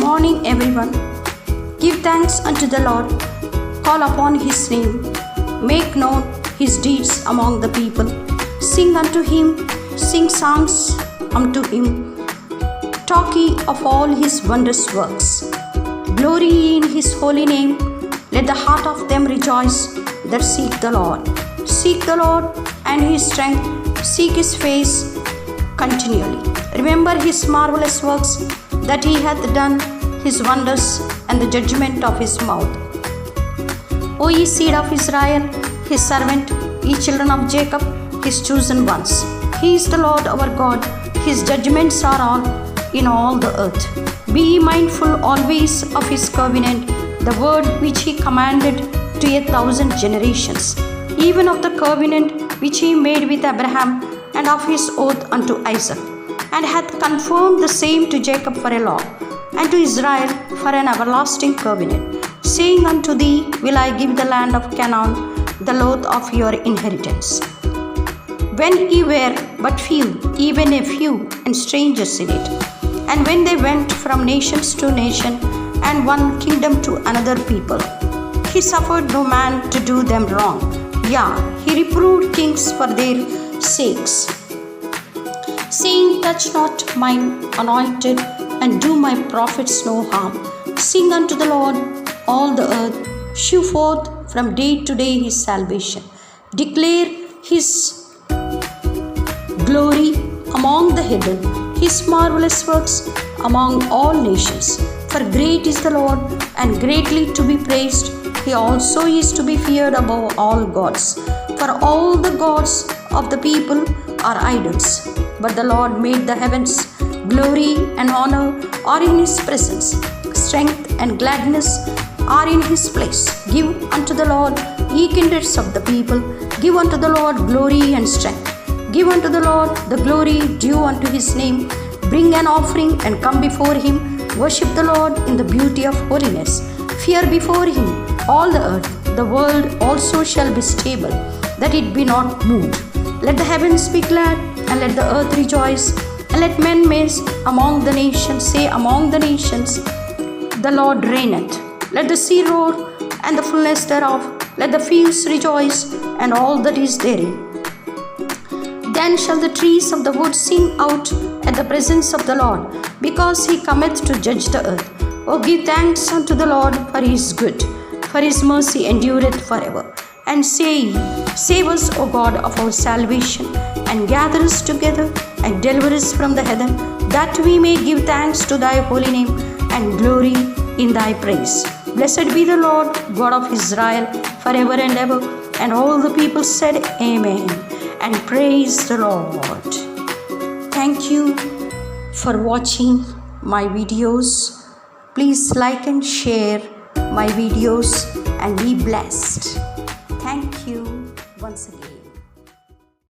morning, everyone. Give thanks unto the Lord. Call upon his name. Make known his deeds among the people. Sing unto him. Sing songs unto him. Talk ye of all his wondrous works. Glory ye in his holy name. Let the heart of them rejoice that seek the Lord. Seek the Lord and his strength. Seek his face continually. Remember his marvelous works that he hath done, his wonders, and the judgment of his mouth. O ye seed of Israel, his servant, ye children of Jacob, his chosen ones. He is the Lord our God, his judgments are all in all the earth. Be ye mindful always of his covenant, the word which he commanded to 1,000 generations, even of the covenant which he made with Abraham, and of his oath unto Isaac, and hath confirmed the same to Jacob for a law, and to Israel for an everlasting covenant, saying unto thee, will I give the land of Canaan, the lot of your inheritance. When ye were but few, even a few, and strangers in it, and when they went from nations to nation, and one kingdom to another people, he suffered no man to do them wrong. Yea, he reproved kings for their sakes, saying, touch not mine anointed, and do my prophets no harm. Sing unto the Lord, all the earth. Shew forth from day to day his salvation. Declare his glory among the heathen, his marvelous works among all nations. For great is the Lord, and greatly to be praised. He also is to be feared above all gods. For all the gods of the people are idols, but the Lord made the heavens. Glory and honor are in his presence. Strength and gladness are in his place. Give unto the Lord, ye kindreds of the people. Give unto the Lord glory and strength. Give unto the Lord the glory due unto his name. Bring an offering and come before him. Worship the Lord in the beauty of holiness. Fear before him all the earth. The world also shall be stable, that it be not moved. Let the heavens be glad, and let the earth rejoice, and let men among the nations say among the nations, the Lord reigneth. Let the sea roar, and the fullness thereof. Let the fields rejoice, and all that is therein. Then shall the trees of the wood sing out at the presence of the Lord, because he cometh to judge the earth. O give thanks unto the Lord, for he is good, for his mercy endureth forever. And say ye, save us, O God of our salvation, and gather us together, and deliver us from the heathen, that we may give thanks to thy holy name, and glory in thy praise. Blessed be the Lord God of Israel, forever and ever. And all the people said, Amen, and praise the Lord. Thank you for watching my videos. Please like and share my videos, and be blessed. Thank you once again.